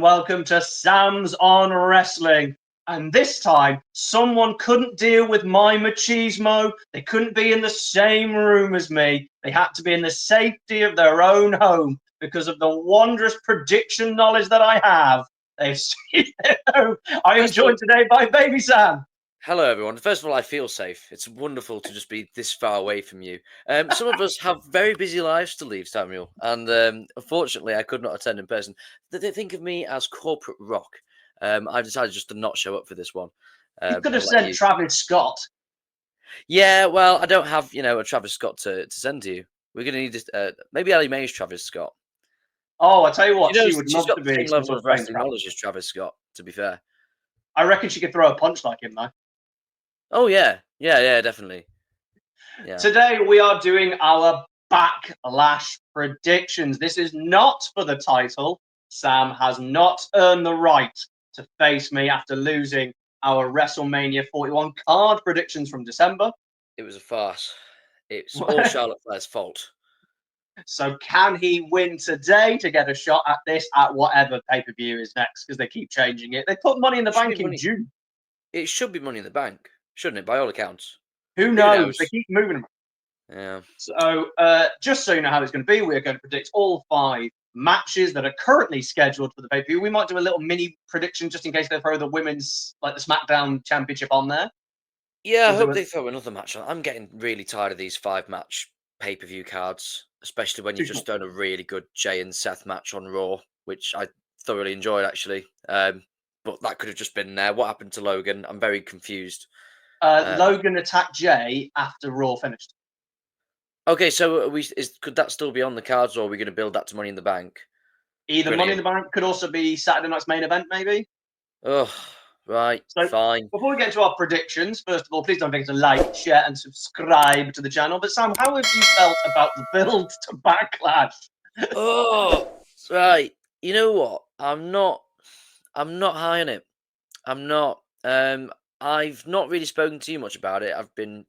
welcome to Sam's on Wrestling. And this time, someone couldn't deal with my machismo. They couldn't be in the same room as me. They had to be in the safety of their own home because of the wondrous prediction knowledge that I have. They've seen it home. I am joined today by Baby Sam. Hello, everyone. First of all, I feel safe. It's wonderful to just be this far away from you. Some of us have very busy lives to lead, Samuel, and unfortunately, I could not attend in person. They think of me as corporate rock. I've decided just to not show up for this one. You could have sent Travis Scott. Yeah, well, I don't have a Travis Scott to send to you. We're going to need maybe Ellie Mae's Travis Scott. Oh, I tell you what, she would she's love got to the be. same level of wrestling knowledge as Travis Scott. To be fair, I reckon she could throw a punch like him, though. Oh yeah, definitely. Yeah. Today we are doing our Backlash predictions. This is not for the title. Sam has not earned the right to face me after losing our WrestleMania 41 card predictions from December. It was a farce. It's all Charlotte Flair's fault. So can he win today to get a shot at this at whatever pay-per-view is next? Because they keep changing it. They put Money in the Bank in June. It should be Money in the Bank, shouldn't it? By all accounts. Who knows? They keep moving them. Yeah. So just so you know how it's going to be, we're going to predict all 5 matches that are currently scheduled for the pay-per-view. We might do a little mini prediction just in case they throw the women's, like the SmackDown Championship on there. Yeah, I hope they throw another match on. I'm getting really tired of these 5-match pay-per-view cards, especially when you've just done a really good Jay and Seth match on Raw, which I thoroughly enjoyed, actually. But that could have just been there. What happened to Logan? I'm very confused. Logan attacked Jay after Raw finished. Okay, so could that still be on the cards, or are we going to build that to Money in the Bank? Either Money in the Bank could also be Saturday night's main event, maybe. Oh, right, so, fine. Before we get into our predictions, first of all, please don't forget to like, share, and subscribe to the channel. But Sam, how have you felt about the build to Backlash? Oh, right. You know what? I'm not high on it. I'm not. I've not really spoken too much about it. I've been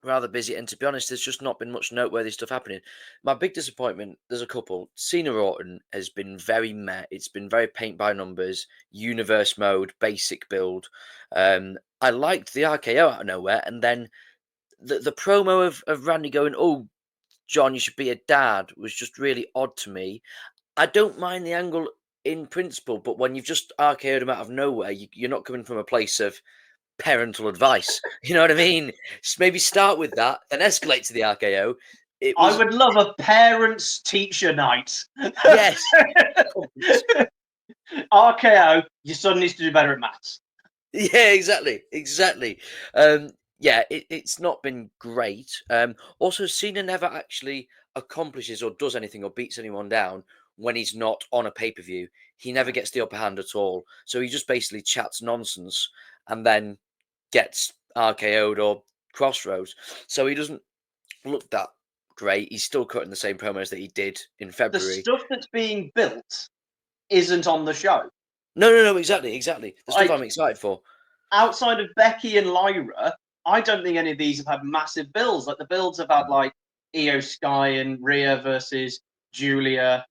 rather busy, and to be honest, there's just not been much noteworthy stuff happening. My big disappointment, there's a couple. Cena Orton has been very meh. It's been very paint by numbers, universe mode, basic build. I liked the RKO out of nowhere, and then the promo of Randy going, "Oh, John, you should be a dad," was just really odd to me. I don't mind the angle in principle, but when you've just RKO'd him out of nowhere, you're not coming from a place of parental advice. You know what I mean? Maybe start with that, then escalate to the RKO. I would love a parents teacher night. Yes. RKO, your son needs to do better at maths. Yeah, exactly. Yeah, it's not been great. Also, Cena never actually accomplishes or does anything or beats anyone down when he's not on a pay-per-view. He never gets the upper hand at all. So he just basically chats nonsense and then gets RKO'd or crossroads. So he doesn't look that great. He's still cutting the same promos that he did in February. The stuff that's being built isn't on the show. No, exactly. The stuff I'm excited for. Outside of Becky and Lyra, I don't think any of these have had massive builds. Like the builds have had like Io Sky and Rhea versus Julia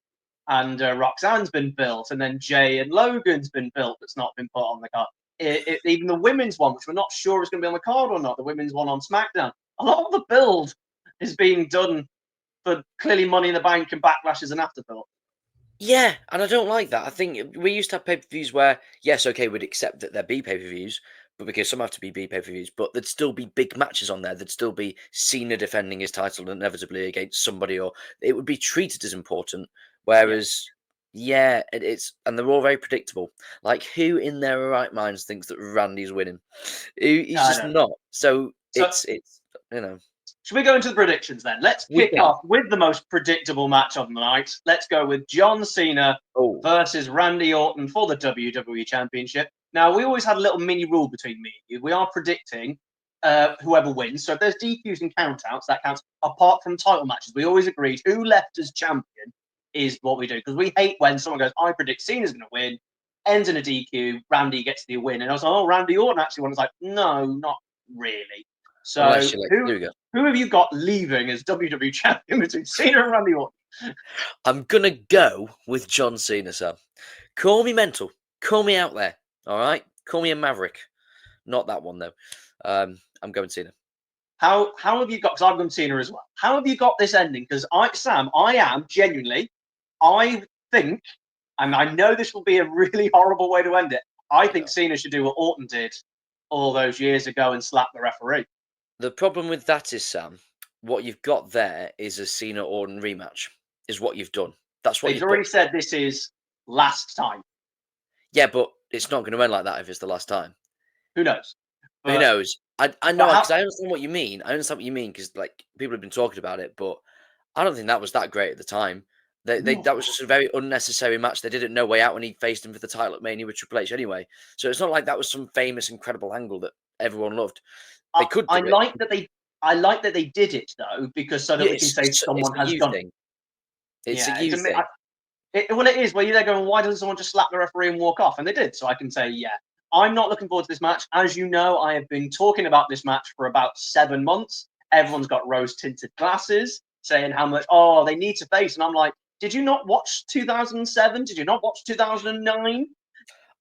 and Roxanne's been built, and then Jay and Logan's been built that's not been put on the card. Even the women's one, which we're not sure is going to be on the card or not, the women's one on SmackDown, a lot of the build is being done for clearly Money in the Bank and Backlash as an afterthought. Yeah, and I don't like that. I think we used to have pay-per-views where, yes, okay, we'd accept that they're B pay-per-views, but because some have to be B pay-per-views, but there'd still be big matches on there. There'd still be Cena defending his title inevitably against somebody, or it would be treated as important. Whereas, it's and they're all very predictable. Like, who in their right minds thinks that Randy's winning? He's just not. So it's Should we go into the predictions then? Let's kick off with the most predictable match of the night. Let's go with John Cena versus Randy Orton for the WWE Championship. Now, we always had a little mini rule between me and you. We are predicting whoever wins. So if there's DQs and countouts, that counts apart from title matches. We always agreed who left as champion is what we do. Because we hate when someone goes, I predict Cena's going to win, ends in a DQ, Randy gets the win. And I was like, oh, Randy Orton actually won. I was like, no, not really. So who have you got leaving as WWE Champion between Cena and Randy Orton? I'm going to go with John Cena, Sam. Call me mental. Call me out there. All right. Call me a maverick. Not that one though. I'm going Cena. How have you got? Because I've gone Cena as well. How have you got this ending? Because Sam, I am genuinely. I think, and I know this will be a really horrible way to end it. I think Cena should do what Orton did all those years ago and slap the referee. The problem with that is, Sam, what you've got there is a Cena Orton rematch. Is what you've done. That's what He's you've already got. said this is last time. Yeah, but it's not going to end like that if it's the last time. Who knows? Who But, knows? I know because I understand what you mean. I understand what you mean because like people have been talking about it, but I don't think that was that great at the time. That was just a very unnecessary match. They did it no way out when he faced him for the title at Mania with Triple H anyway. So it's not like that was some famous, incredible angle that everyone loved. They could do I it. like that they. I like that they did it though, because so that we can say It's someone a has you done. thing. It's a Yeah, you thing. Well, it is. Where you're there going, why doesn't someone just slap the referee and walk off? And they did. So I can say, yeah, I'm not looking forward to this match. As you know, I have been talking about this match for about 7 months. Everyone's got rose tinted glasses saying how much, oh, they need to face. And I'm like, did you not watch 2007? Did you not watch 2009?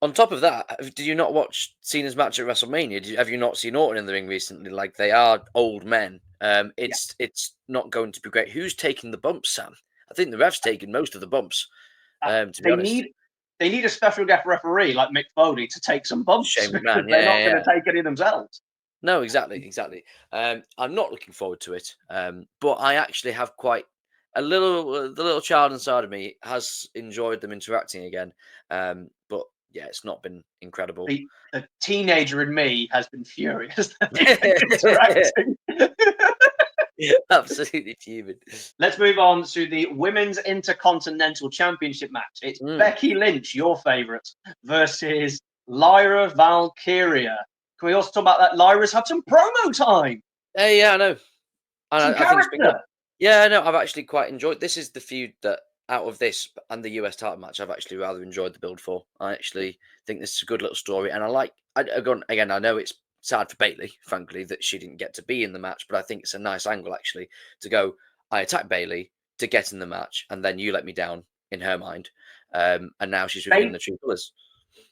On top of that, did you not watch Cena's match at WrestleMania? Have you not seen Orton in the ring recently? Like they are old men. It's not going to be great. Who's taking the bumps, Sam? I think the ref's taking most of the bumps. To be They honest, need a special guest referee like Mick Foley to take some bumps Shane because McMahon. they're not Yeah. going to take any themselves. No, exactly. I'm not looking forward to it. But I actually have quite the little child inside of me has enjoyed them interacting again. But yeah, it's not been incredible. The teenager in me has been furious that they've been interacting. Absolutely fuming. Let's move on to the Women's Intercontinental Championship match. It's Becky Lynch, your favourite, versus Lyra Valkyria. Can we also talk about that? Lyra's had some promo time. Hey, yeah, I know. Some I think it's been good. character. Yeah, no, I've actually quite enjoyed. This is the feud that out of this and the US title match, I've actually rather enjoyed the build for. I actually think this is a good little story, and I like. Again, I know it's sad for Bayley, frankly, that she didn't get to be in the match, but I think it's a nice angle actually to go. I attack Bayley to get in the match, and then you let me down in her mind, and now she's revealing the true colours.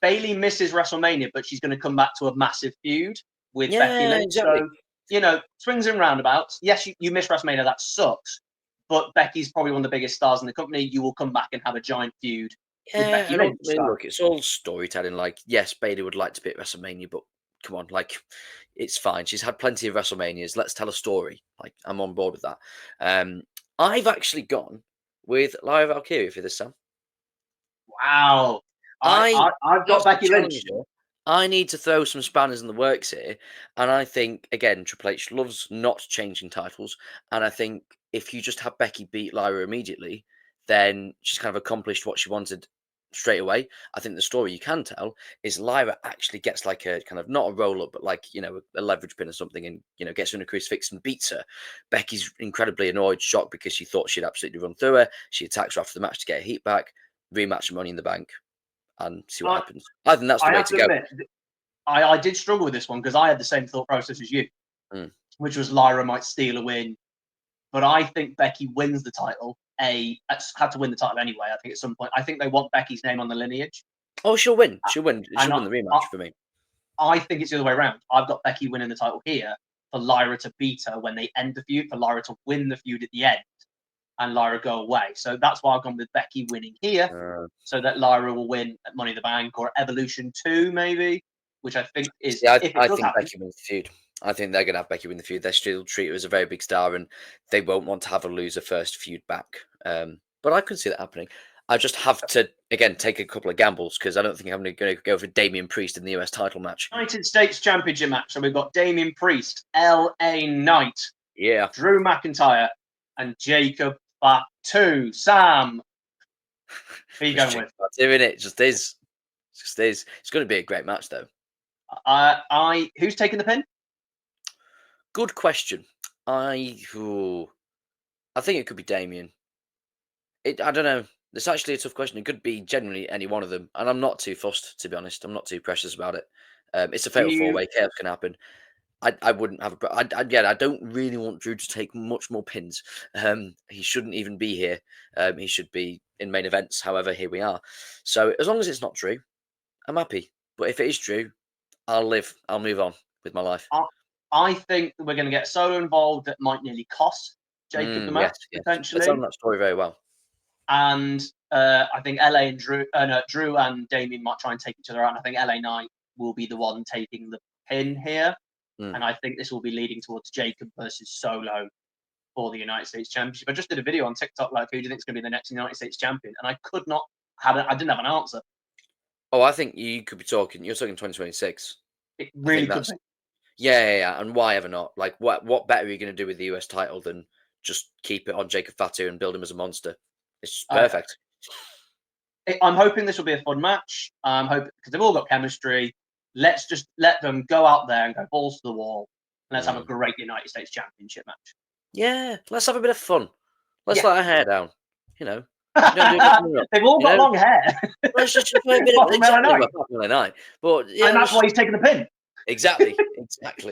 Bayley misses WrestleMania, but she's going to come back to a massive feud with Becky Lynch. Exactly. So, swings and roundabouts. Yes, you miss WrestleMania. That sucks. But Becky's probably one of the biggest stars in the company. You will come back and have a giant feud with Becky Lynch. Look, it's all storytelling. Like, yes, Bayley would like to be at WrestleMania, but come on, like, it's fine. She's had plenty of WrestleManias. Let's tell a story. Like, I'm on board with that. I've actually gone with Lyra Valkyria for this, Sam. Wow. I've got Becky Lynch. I need to throw some spanners in the works here. And I think, again, Triple H loves not changing titles. And I think if you just have Becky beat Lyra immediately, then she's kind of accomplished what she wanted straight away. I think the story you can tell is Lyra actually gets like a kind of not a roll up, but like, a leverage pin or something and, gets her in a crucifix and beats her. Becky's incredibly annoyed, shocked because she thought she'd absolutely run through her. She attacks her after the match to get her heat back, rematch Money in the Bank, and see what happens. I think that's the way to go. Admit, I did struggle with this one because I had the same thought process as you, which was Lyra might steal a win. But I think Becky wins the title. Had to win the title anyway, I think, at some point. I think they want Becky's name on the lineage. Oh, she'll win. She'll win. She'll win the rematch for me. I think it's the other way around. I've got Becky winning the title here for Lyra to beat her when they end the feud, for Lyra to win the feud at the end and Lyra go away. So that's why I've gone with Becky winning here, so that Lyra will win at Money in the Bank or Evolution 2, maybe, which I think is. I think Becky wins the feud. I think they're going to have Becky win the feud. They still treat her as a very big star, and they won't want to have her lose her first feud back. But I could see that happening. I just have to, again, take a couple of gambles because I don't think I'm going to go for Damian Priest in the US title match. United States Championship match. So we've got Damian Priest, LA Knight, Drew McIntyre, and Jacob Fatu. Sam, who are you going with? Doing it just is. It's going to be a great match, though. Who's taking the pin? Good question. I think it could be Damian. I don't know. It's actually a tough question. It could be genuinely any one of them, and I'm not too fussed, to be honest. I'm not too precious about it. It's a fatal four-way. Chaos can happen. I wouldn't have again, I don't really want Drew to take much more pins. He shouldn't even be here. He should be in main events. However, here we are. So as long as it's not Drew, I'm happy. But if it is Drew, I'll live. I'll move on with my life. I think we're going to get Solo involved that might nearly cost Jacob the match, Yes. potentially. They're telling that story very well. And I think LA and Drew and Damien might try and take each other out. And I think LA Knight will be the one taking the pin here. And I think this will be leading towards Jacob versus Solo for the United States Championship. I just did a video on TikTok, like, who do you think is going to be the next United States champion? And I didn't have an answer. Oh, I think you could be talking. You're talking 2026. It really could be. Yeah. And why ever not? Like, what better are you going to do with the US title than just keep it on Jacob Fatu and build him as a monster? It's perfect. I'm hoping this will be a fun match. I'm hoping because they've all got chemistry. Let's just let them go out there and go balls to the wall. And let's have a great United States Championship match. Yeah, let's have a bit of fun. Let's let our hair down. You know, they've all got long hair. Let's just play a bit of night. But yeah, and that's why he's taking the pin. Exactly.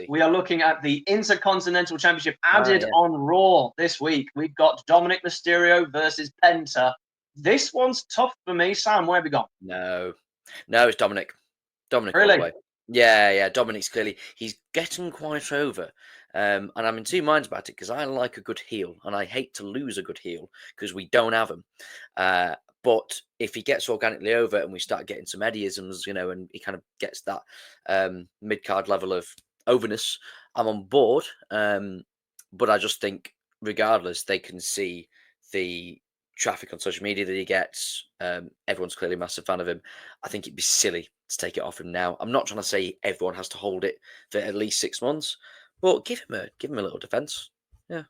We are looking at the Intercontinental Championship added on Raw this week. We've got Dominic Mysterio versus Penta. This one's tough for me. Sam, where have we gone? No, it's Dominic. Dominic really? All the way. Yeah. Dominic's clearly, he's getting quite over. And I'm in two minds about it because I like a good heel and I hate to lose a good heel because we don't have him. But if he gets organically over and we start getting some Eddieisms, and he kind of gets that mid-card level of overness, I'm on board. But I just think, regardless, they can see the traffic on social media that he gets. Everyone's clearly a massive fan of him. I think it'd be silly to take it off him now. I'm not trying to say everyone has to hold it for at least 6 months, but give him a little defense. Yeah.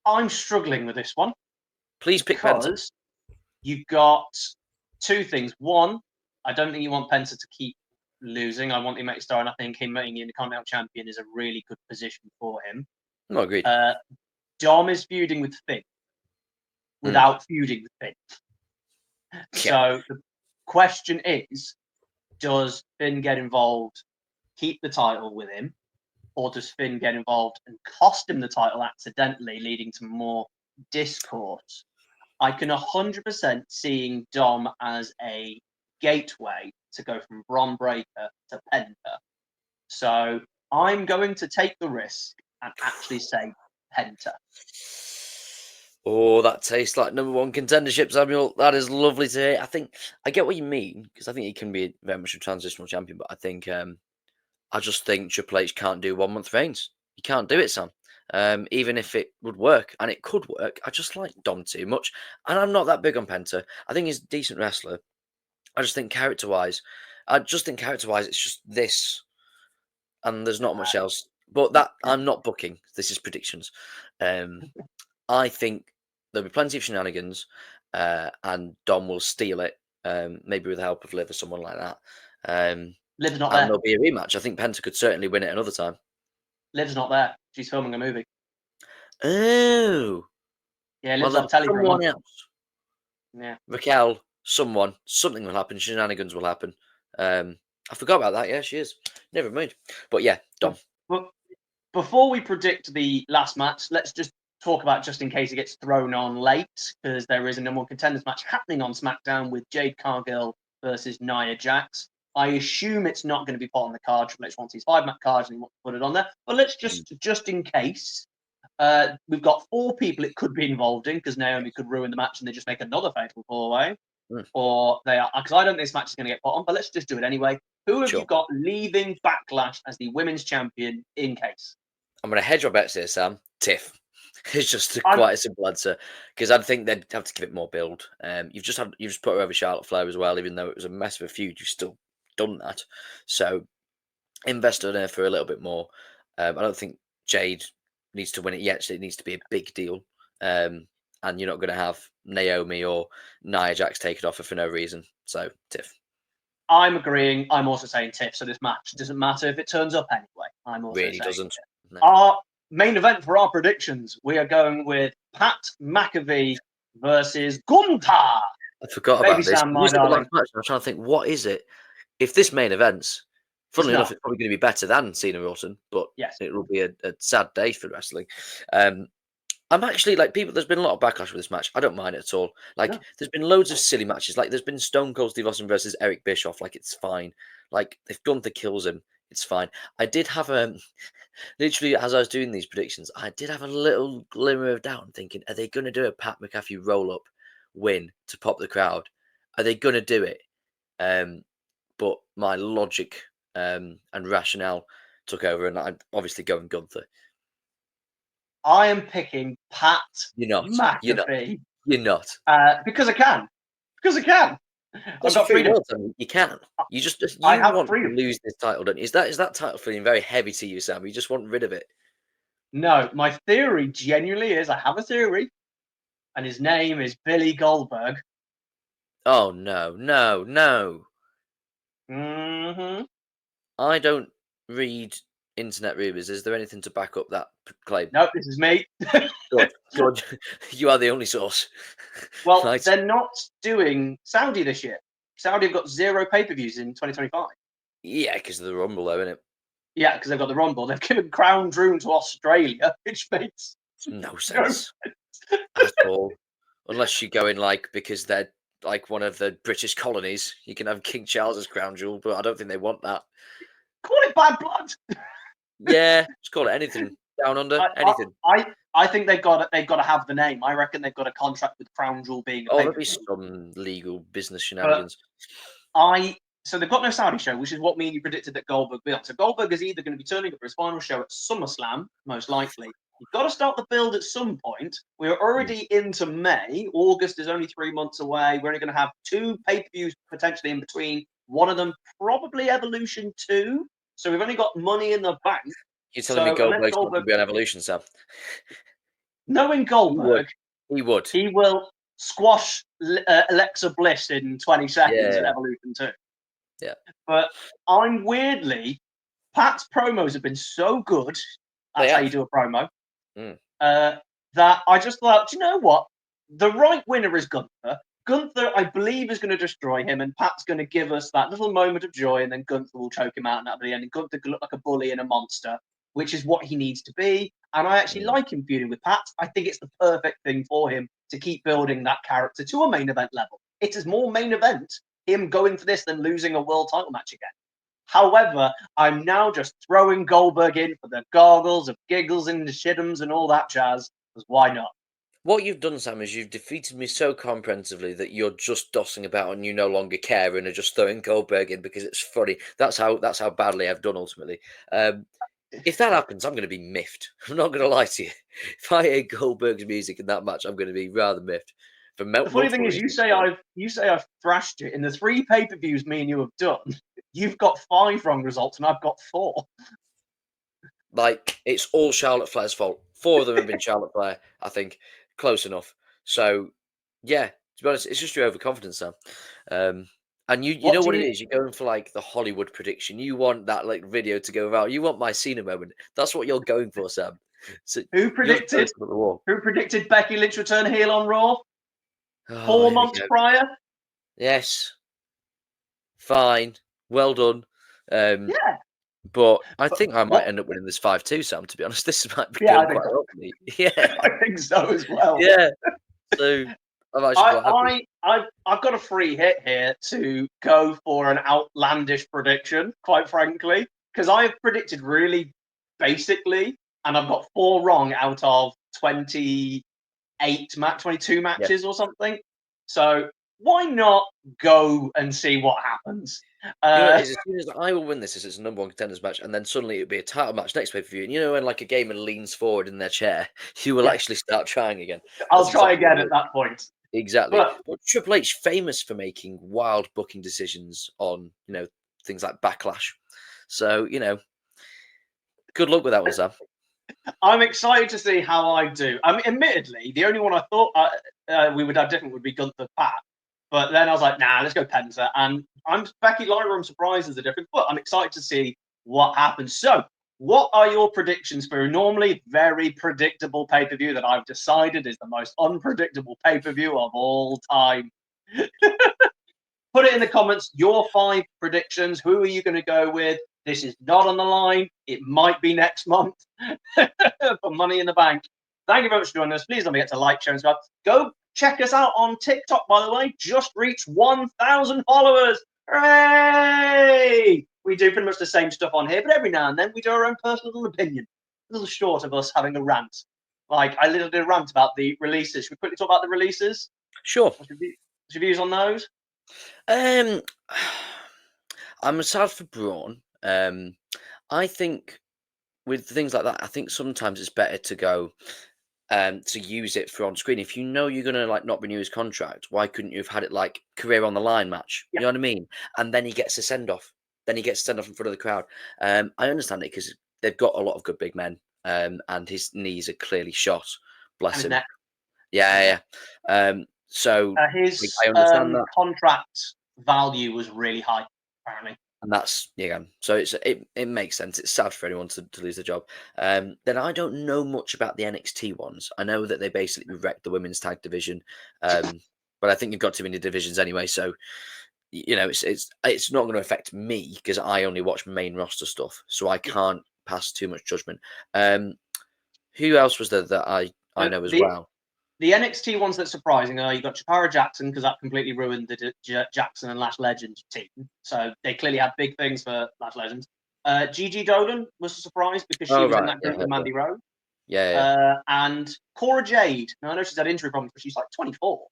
I'm struggling with this one. Please pick Penta. You've got two things. One, I don't think you want Penta to keep losing. I want him to start, and I think him being the Intercontinental Champion is a really good position for him. No, agreed. Dom is feuding with Finn without feuding with Finn. Yeah. So the question is, does Finn get involved, keep the title with him, or does Finn get involved and cost him the title accidentally, leading to more discourse? I can 100% seeing Dom as a gateway to go from Bron Breakker to Penta. So I'm going to take the risk and actually say Penta. Oh, that tastes like #1 contendership, Samuel. That is lovely to hear. I think I get what you mean because I think he can be very much a transitional champion, but I think I just think Triple H can't do 1 month reigns. He can't do it, Sam. Even if it would work, and it could work, I just like Dom too much, and I'm not that big on Penta. I think he's a decent wrestler. I just think character-wise, it's just this, and there's not much else. But that I'm not booking. This is predictions. I think there'll be plenty of shenanigans, and Dom will steal it, maybe with the help of Liv or someone like that. Liv's not there. And there'll be a rematch. I think Penta could certainly win it another time. Liv's not there. She's filming a movie. Oh. Yeah, Liv's on telly. Someone else. Yeah. Raquel, something will happen. Shenanigans will happen. I forgot about that. Yeah, she is. Never mind. But yeah, Dom. But before we predict the last match, let's just talk about, just in case it gets thrown on late, because there is a #1 contenders match happening on SmackDown with Jade Cargill versus Nia Jax. I assume it's not going to be put on the card. Triple H wants these 5-match cards and he wants to put it on there. But let's just in case, we've got 4 people it could be involved in, because Naomi could ruin the match and they just make another fatal 4-way. Or they are, because I don't think this match is going to get put on, but let's just do it anyway. Who have you got leaving Backlash as the women's champion in case? I'm going to hedge my bets here, Sam. Tiff. It's just quite a simple answer, because I think they'd have to give it more build. You've just put her over Charlotte Flair as well, even though it was a mess of a feud. You've still done that, so invest in her for a little bit more. I don't think Jade needs to win it yet, so it needs to be a big deal. And you're not going to have Naomi or Nia Jax take it off her for no reason. So Tiff. I'm agreeing. I'm also saying Tiff. So this match doesn't matter if it turns up anyway. I'm also really saying doesn't. No. Our main event for our predictions, we are going with Pat McAfee versus Gunther. I forgot about this. Sam, my darling. I'm trying to think, what is it? If this main event's Funnily enough, it's probably going to be better than Cena Orton, but yes, it will be a sad day for wrestling. I'm actually like people. There's been a lot of backlash with this match. I don't mind it at all. Like, there's been loads of silly matches. Like, there's been Stone Cold Steve Austin versus Eric Bischoff. Like, it's fine. Like, if Gunther kills him, it's fine. I did have literally as I was doing these predictions, I did have a little glimmer of doubt, thinking, are they going to do a Pat McAfee roll up win to pop the crowd? Are they going to do it? But my logic and rationale took over, and I'm obviously going Gunther. I am picking Pat McAfee. You're not. Because I can. Because I can. I've got freedom. You can. You want freedom. to lose this title, don't you? Is that title feeling very heavy to you, Sam? You just want rid of it? No, my theory genuinely is I have a theory, and his name is Billy Goldberg. Oh no. Mm-hmm. I don't read internet rumors. Is there anything to back up that claim? No, this is me. Good. You are the only source. Well, right. They're not doing Saudi this year. Saudi have got 0 pay-per-views in 2025. Yeah, because of the Rumble, though, isn't it? Yeah, because they've got the Rumble. They've given Crown Jewel to Australia, which makes no sense at all. Unless you go in because they're like one of the British colonies, you can have King Charles's crown jewel, but I don't think they want that. Call it bad blood. Yeah, just call it anything. Down under, anything. I think they've got to have the name. I reckon they've got a contract with Crown Jewel being. There'll be some legal business shenanigans. So they've got no Saudi show, which is what me and you predicted that Goldberg will be on. So Goldberg is either going to be turning up for his final show at SummerSlam, most likely. You've got to start the build at some point. We're already into May. August is only 3 months away. We're only going to have 2 pay-per-views potentially in between. One of them probably Evolution 2. So we've only got money in the bank. You're telling me Goldberg's not going to be on Evolution, Sam? Knowing Goldberg, he would. He will squash Alexa Bliss in 20 seconds at Evolution 2. Yeah. But I'm weirdly, Pat's promos have been so good. That's how you do a promo. That I just thought, do you know what? The right winner is Gunther. Gunther, I believe, is going to destroy him, and Pat's going to give us that little moment of joy, and then Gunther will choke him out and at the end. And Gunther could look like a bully and a monster, which is what he needs to be. And I actually like him feuding with Pat. I think it's the perfect thing for him to keep building that character to a main event level. It is more main event him going for this than losing a world title match again. However, I'm now just throwing Goldberg in for the goggles of giggles and the shitums and all that jazz, because why not? What you've done, Sam, is you've defeated me so comprehensively that you're just dossing about and you no longer care and are just throwing Goldberg in because it's funny. That's how badly I've done ultimately. If that happens, I'm going to be miffed. I'm not going to lie to you. If I hear Goldberg's music in that match, I'm going to be rather miffed. The funny thing is, you say I've thrashed you in the 3 pay-per-views me and you have done. You've got 5 wrong results, and I've got 4. Like, it's all Charlotte Flair's fault. 4 of them have been Charlotte Flair, I think. Close enough. So, yeah, to be honest, it's just your overconfidence, Sam. And you know what it is? You're going for like the Hollywood prediction. You want that like video to go viral. You want my Cena moment. That's what you're going for, Sam. So who predicted Becky Lynch return heel on Raw? 4 months prior? Yes. Fine. Well done. Yeah. But I think I might end up winning this 5-2, Sam, to be honest. This might be going quite well for me. Yeah. I think so as well. Yeah. So I'm actually quite happy. I've got a free hit here to go for an outlandish prediction, quite frankly, because I have predicted really basically, and I've got 4 wrong out of 22 matches or something. So why not go and see what happens? As soon as I will win this, it's a number 1 contenders match, and then suddenly it'll be a title match next pay-per-view. And you know when like a gamer leans forward in their chair, you will actually start trying again. I'll try again at that point. Exactly. But Triple H famous for making wild booking decisions on, things like Backlash. So, good luck with that one, Sam. I'm excited to see how I do. I mean, admittedly, the only one I thought we would have different would be Gunther Pat. But then I was like, nah, let's go Penta. And Becky Lyra, I'm surprised there's a difference, but I'm excited to see what happens. So, what are your predictions for a normally very predictable pay-per-view that I've decided is the most unpredictable pay-per-view of all time? Put it in the comments, your 5 predictions. Who are you going to go with? This is not on the line. It might be next month for Money in the Bank. Thank you very much for joining us. Please don't forget to like, share, and subscribe. Go check us out on TikTok, by the way. Just reached 1,000 followers. Hooray! We do pretty much the same stuff on here, but every now and then we do our own personal opinion. A little short of us having a rant. Like, I literally did a rant about the releases. Should we quickly talk about the releases? Sure. What's your views on those? I'm sad for Braun. I think with things like that, I think sometimes it's better to go to use it for on screen. If you know you're gonna like not renew his contract, why couldn't you have had it like career on the line match? Yeah. You know what I mean? And then he gets a send off. Then he gets a send off in front of the crowd. I understand it because they've got a lot of good big men, and his knees are clearly shot. Bless him. Neck. Yeah. So his I understand that. Contract value was really high, apparently. And that's so it makes sense. It's sad for anyone to lose their job. Then I don't know much about the NXT ones. I know that they basically wrecked the women's tag division, but I think you've got too many divisions anyway. So it's not going to affect me because I only watch main roster stuff, so I can't pass too much judgment. Who else was there that I know as well? The NXT ones that's surprising are you got Chikara Jackson because that completely ruined the Jackson and Lash Legends team. So they clearly had big things for Lash Legends. Gigi Dolan was a surprise because she was in that group with Mandy Rose. And Cora Jade. Now I know she's had injury problems, but she's like 24.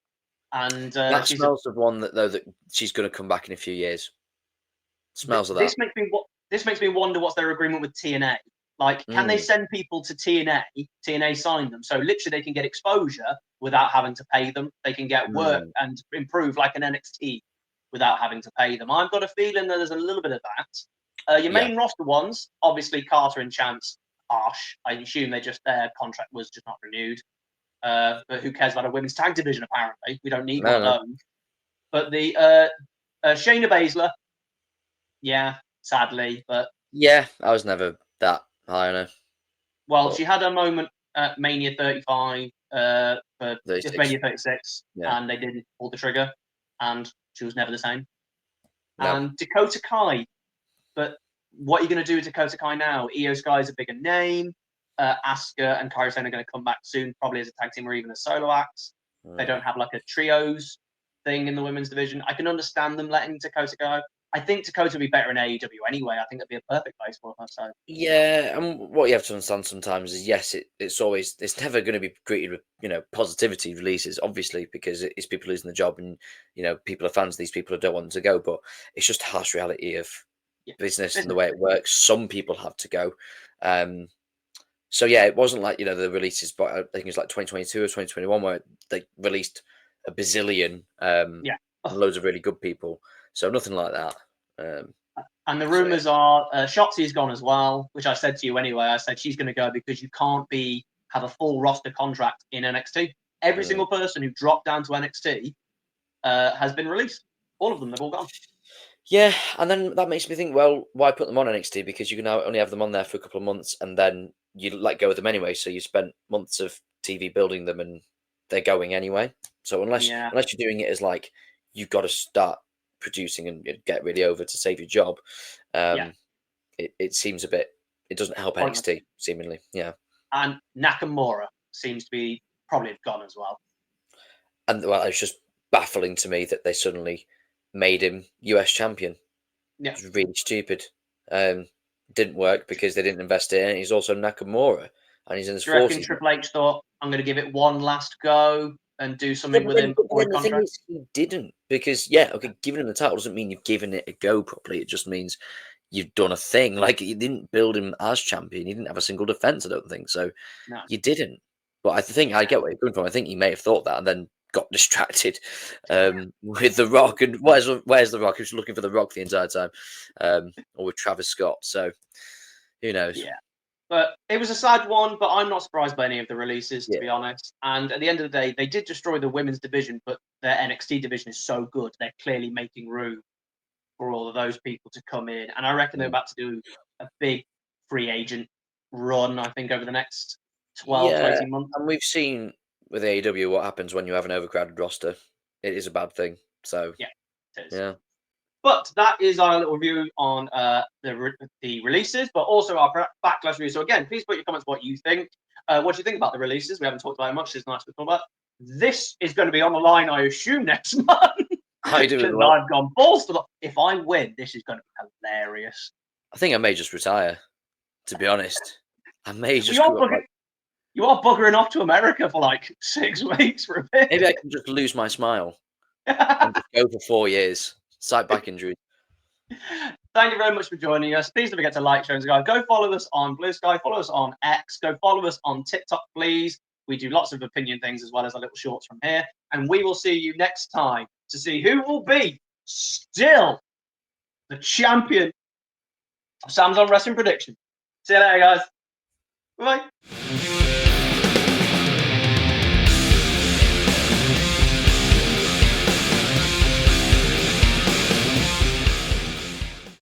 And that smells of one that she's going to come back in a few years. Smells of that. This makes me wonder what's their agreement with TNA. Like, can they send people to TNA? TNA sign them, so literally they can get exposure without having to pay them. They can get work and improve like an NXT without having to pay them. I've got a feeling that there's a little bit of that. Your main roster ones, obviously Carter and Chance, harsh. I assume their contract was just not renewed. But who cares about a women's tag division? Apparently, we don't need one of those. But the Shayna Baszler, sadly, but I was never that high on her. Well, she had a moment at Mania 35 for 36. Mania 36, and they didn't pull the trigger, and she was never the same. No. And Dakota Kai, but what are you going to do with Dakota Kai now? Io Sky is a bigger name. Asuka and Kairi Sane are going to come back soon, probably as a tag team or even a solo act. They don't have like a trios thing in the women's division. I can understand them letting Dakota go. I think Dakota would be better in AEW anyway. I think it'd be a perfect place for her. So and what you have to understand sometimes is it's never going to be greeted with positivity releases, obviously, because it's people losing the job and people are fans of these people who don't want them to go, but it's just a harsh reality of business and the way it works. Some people have to go. So it wasn't like the releases, but I think it was like 2022 or 2021 where they released a bazillion loads of really good people. So nothing like that. And the rumours are Shotzi's gone as well, which I said to you anyway. I said she's going to go because you can't have a full roster contract in NXT. Every single person who dropped down to NXT has been released. All of them, they've all gone. Yeah, and then that makes me think, well, why put them on NXT? Because you can now only have them on there for a couple of months and then you let go of them anyway. So you spent months of TV building them and they're going anyway. So unless you're doing it as like, you've got to start producing and get really over to save your job, it seems a bit, it doesn't help NXT, seemingly. Yeah. And Nakamura seems to be probably gone as well. And it's just baffling to me that they suddenly made him US champion. Yeah. It's really stupid. Didn't work because they didn't invest in it. He's also Nakamura and he's in his 40s. Triple H thought, I'm going to give it one last go and do something with him before the thing is, he didn't, because giving him the title doesn't mean you've given it a go properly. It just means you've done a thing. Like, you didn't build him as champion. He didn't have a single defense, I don't think. So you didn't. But I think I get where you're coming from. I think he may have thought that and then got distracted with The Rock. And where's The Rock? He was looking for The Rock the entire time, or with Travis Scott. So who knows? Yeah. But it was a sad one, but I'm not surprised by any of the releases, to be honest. And at the end of the day, they did destroy the women's division, but their NXT division is so good. They're clearly making room for all of those people to come in. And I reckon they're about to do a big free agent run, I think, over the next 12 to 18 months. And we've seen with AEW what happens when you have an overcrowded roster. It is a bad thing. So, it is. Yeah. But that is our little review on the releases, but also our Backlash review. So again, please put your comments what you think. What do you think about the releases? We haven't talked about it much. It's nice to talk about. This is going to be on the line, I assume, next month. I do as well. I've gone balls to the. If I win, this is going to be hilarious. I think I may just retire. To be honest, I may just. You are buggering off to America for like 6 weeks for a bit. Maybe I can just lose my smile and just go for 4 years. Side back injury. Thank you very much for joining us. Please don't forget to like, share, and subscribe. Go follow us on Blue Sky. Follow us on X. Go follow us on TikTok, please. We do lots of opinion things as well as our little shorts from here. And we will see you next time to see who will be still the champion of Sam's on Wrestling Prediction. See you later, guys. Bye.